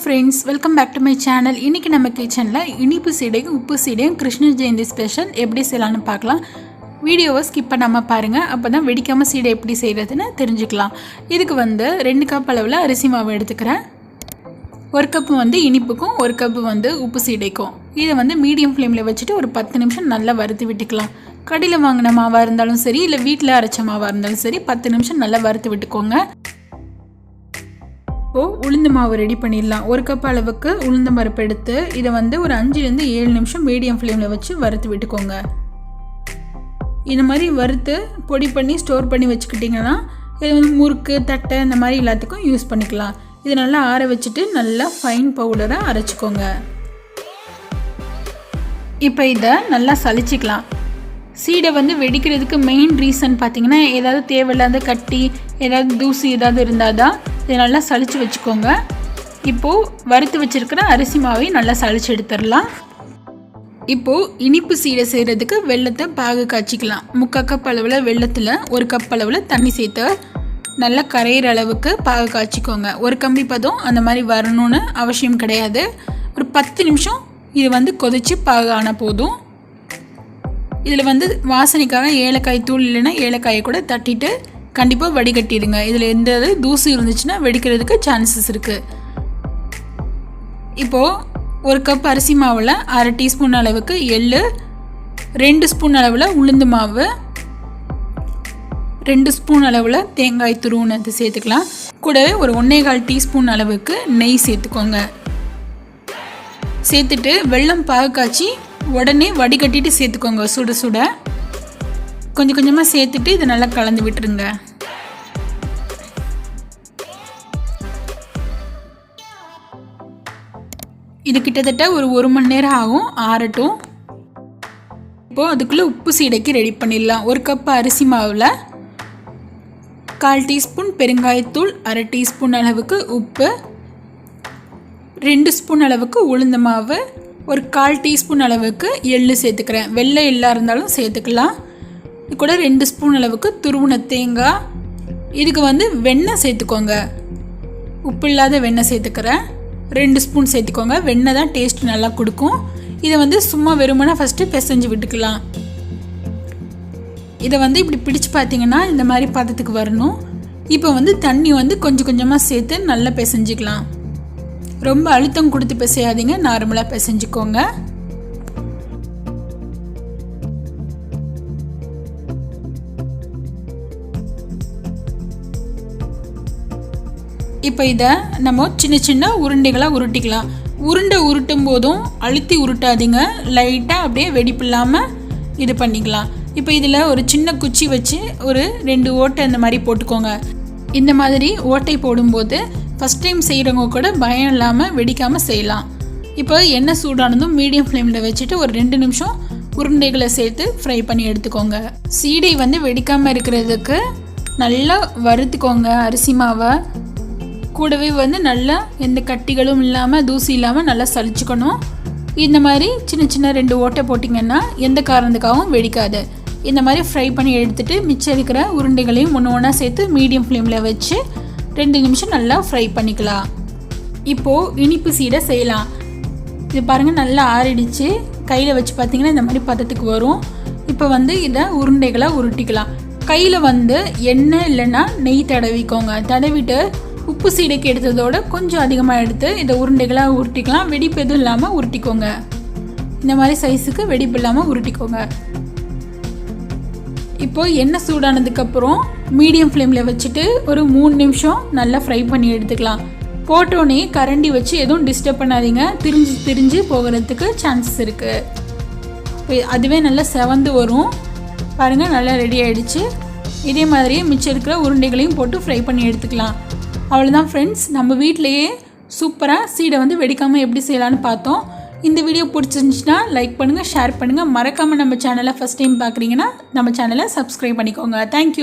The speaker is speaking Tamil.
friends, welcome back to my channel. இன்னைக்கு நம்ம கிச்சன்ல இனிப்பு சீடையும் உப்பு சீடையும் கிருஷ்ண ஜெயந்தி ஸ்பெஷல் எப்படி செய்யலாம்னு பார்க்கலாம். வீடியோவை ஸ்கிப் பண்ணாம பாருங்க. அப்பதான் வெடிக்காம சீடை எப்படி செய்யறதுன்னு தெரிஞ்சுக்கலாம். இதுக்கு 2 கப் அளவுல அரிசி மாவு எடுத்துக்கிறேன். 1 கப் இனிப்புக்கும் 1 கப் உப்பு சீடைக்கும். இதை மீடியம் ஃப்ளேம்ல வச்சுட்டு ஒரு 10 நிமிஷம் நல்லா வறுத்து விட்டுக்கலாம். கடையில் வாங்கின மாவா இருந்தாலும் சரி இல்லை வீட்டில் அரைச்ச மாவா இருந்தாலும் சரி 10 நிமிஷம் நல்லா வறுத்து விட்டுக்கோங்க. இப்போது உளுந்து மாவு ரெடி பண்ணிடலாம். 1 கப் அளவுக்கு உளுந்த பருப்பு எடுத்து இதை ஒரு 5லேருந்து 7 நிமிஷம் மீடியம் ஃப்ளேமில் வச்சு வறுத்து விட்டுக்கோங்க. இந்த மாதிரி வறுத்து பொடி பண்ணி ஸ்டோர் பண்ணி வச்சுக்கிட்டிங்கன்னா இது முறுக்கு தட்டை இந்த மாதிரி எல்லாத்துக்கும் யூஸ் பண்ணிக்கலாம். இது நல்லா ஆற வச்சுட்டு நல்லா ஃபைன் பவுடராக அரைச்சிக்கோங்க. இப்போ இதை நல்லா சலிச்சிக்கலாம். சீடை வெடிக்கிறதுக்கு மெயின் ரீசன் பார்த்திங்கன்னா ஏதாவது தேவையில்லாத கட்டி ஏதாவது தூசி ஏதாவது இருந்தால் தான் இதை நல்லா சலிச்சு வச்சுக்கோங்க. இப்போது வறுத்து வச்சுருக்கிற அரிசி மாவை நல்லா சலிச்சு எடுத்துடலாம். இப்போது இனிப்பு சீடை செய்கிறதுக்கு வெல்லத்தை பாகு காய்ச்சிக்கலாம். 3/4 கப் அளவில் வெல்லத்தில் 1 கப் அளவில் தண்ணி சேர்த்து நல்லா கரையிற அளவுக்கு பாகு காய்ச்சிக்கோங்க. ஒரு கம்பி பதம் அந்த மாதிரி வரணும்னு அவசியம் கிடையாது. ஒரு 10 நிமிஷம் இது கொதித்து பாகு ஆனால் போதும். இதில் வாசனைக்காக ஏலக்காய் தூள் இல்லைன்னா ஏலக்காயை கூட தட்டிட்டு கண்டிப்பாக வடிகட்டிடுங்க. இதில் எந்த தூசி இருந்துச்சுன்னா வெடிக்கிறதுக்கு சான்சஸ் இருக்குது. இப்போது 1 கப் அரிசி மாவில் 1/2 டீஸ்பூன் அளவுக்கு எள்ளு, 2 ஸ்பூன் அளவில் உளுந்து மாவு, 2 ஸ்பூன் அளவில் தேங்காய் துருவுனது சேர்த்துக்கலாம். கூடவே ஒரு 1/4 டீஸ்பூன் அளவுக்கு நெய் சேர்த்துக்கோங்க. சேர்த்துட்டு வெல்லம் பாகு காய்ச்சி உடனே வடிகட்டிட்டு சேர்த்துக்கோங்க. சுட சுட கொஞ்சம் கொஞ்சமாக சேர்த்துட்டு இதை நல்லா கலந்து விட்டுருங்க. இது கிட்டத்தட்ட ஒரு 1 மணி நேரம் ஆகும், ஆறட்டும். இப்போது அதுக்குள்ளே உப்பு சீடைக்கு ரெடி பண்ணிடலாம். 1 கப் அரிசி மாவில் 1/4 டீஸ்பூன் பெருங்காயத்தூள், 1/2 டீஸ்பூன் அளவுக்கு உப்பு, 2 ஸ்பூன் அளவுக்கு உளுந்த மாவு, ஒரு 1/4 டீஸ்பூன் அளவுக்கு எள்ளு சேர்த்துக்கிறேன். வெள்ளை எள்ளாக இருந்தாலும் சேர்த்துக்கலாம். இது கூட 2 ஸ்பூன் அளவுக்கு துருவுன தேங்காய். இதுக்கு வெண்ணெய் சேர்த்துக்கோங்க. உப்பு இல்லாத வெண்ணெய் சேர்த்துக்கிறேன். 2 ஸ்பூன் சேர்த்துக்கோங்க. வெண்ணெய் தான் டேஸ்ட் நல்லா கொடுக்கும். இதை சும்மா வெறுமனே ஃபஸ்ட்டு பிசைஞ்சு விட்டுக்கலாம். இதை இப்படி பிடிச்சு பார்த்தீங்கன்னா இந்த மாதிரி பதத்துக்கு வரணும். இப்போ தண்ணி கொஞ்சம் கொஞ்சமாக சேர்த்து நல்லா பிசைஞ்சிக்கலாம். ரொம்ப அழுத்தம் கொடுத்து பிசையாதீங்க, நார்மலாக பிசைஞ்சிக்கோங்க. இப்போ இதை நம்ம சின்ன சின்ன உருண்டைகளாக உருட்டிக்கலாம். உருட்டும் போதும் அழுத்தி உருட்டாதீங்க, லைட்டாக அப்படியே வெடிப்பு இல்லாமல் இது பண்ணிக்கலாம். இப்போ இதில் ஒரு சின்ன குச்சி வச்சு ஒரு 2 ஓட்டை இந்த மாதிரி போட்டுக்கோங்க. இந்த மாதிரி ஓட்டை போடும்போது ஃபஸ்ட் டைம் செய்கிறவங்க கூட பயம் இல்லாமல் வெடிக்காமல் செய்யலாம். இப்போ எண்ணெய் சூடானதும் மீடியம் ஃப்ளேமில் வச்சுட்டு ஒரு 2 நிமிஷம் உருண்டைகளை சேர்த்து ஃப்ரை பண்ணி எடுத்துக்கோங்க. சீடை வெடிக்காமல் இருக்கிறதுக்கு நல்லா வறுத்துக்கோங்க. அரிசி மாவை கூடவே நல்லா எந்த கட்டிகளும் இல்லாமல் தூசி இல்லாமல் நல்லா சலிச்சுக்கணும். இந்த மாதிரி சின்ன சின்ன 2 ஓட்டை போட்டிங்கன்னா எந்த காரணத்துக்காகவும் வெடிக்காது. இந்த மாதிரி ஃப்ரை பண்ணி எடுத்துகிட்டு மிச்சம் இருக்கிற உருண்டைகளையும் ஒன்றா சேர்த்து மீடியம் ஃப்ளேமில் வச்சு 2 நிமிஷம் நல்லா ஃப்ரை பண்ணிக்கலாம். இப்போது இனிப்பு சீடை செய்யலாம். இது பாருங்கள் நல்லா ஆறிடுச்சு. கையில் வச்சு பார்த்திங்கன்னா இந்த மாதிரி பதத்துக்கு வரும். இப்போ இதை உருண்டைகளாக உருட்டிக்கலாம். கையில் எண்ணெய் இல்லைன்னா நெய் தடவிக்கோங்க. தடவிட்டு உப்பு சீடைக்கு எடுத்ததோட கொஞ்சம் அதிகமாக எடுத்து இதை உருண்டைகளாக உருட்டிக்கலாம். வெடிப்பு எதுவும் இல்லாமல் உருட்டிக்கோங்க. இந்த மாதிரி சைஸுக்கு வெடிப்பு இல்லாமல் உருட்டிக்கோங்க. இப்போது எண்ணெய் சூடானதுக்கப்புறம் மீடியம் ஃப்ளேமில் வச்சுட்டு ஒரு 3 நிமிஷம் நல்லா ஃப்ரை பண்ணி எடுத்துக்கலாம். போட்டோன்னே கரண்டி வச்சு எதுவும் டிஸ்டர்ப் பண்ணாதீங்க, திரிஞ்சு போகிறதுக்கு சான்சஸ் இருக்குது. அதுவே நல்லா செவந்து வரும். பாருங்கள் நல்லா ரெடி ஆகிடுச்சு. இதே மாதிரியே மிச்சம் இருக்கிற உருண்டைகளையும் போட்டு ஃப்ரை பண்ணி எடுத்துக்கலாம். அவ்வளோதான் ஃப்ரெண்ட்ஸ், நம்ம வீட்டிலையே சூப்பராக சீடை வெடிக்காமல் எப்படி செய்யலான்னு பார்த்தோம். இந்த வீடியோ பிடிச்சிருந்துச்சுன்னா லைக் பண்ணுங்கள், ஷேர் பண்ணுங்கள். மறக்காமல் நம்ம சேனலை ஃபஸ்ட் டைம் பார்க்குறீங்கன்னா நம்ம சேனலை சப்ஸ்கிரைப் பண்ணிக்கோங்க. தேங்க்யூ.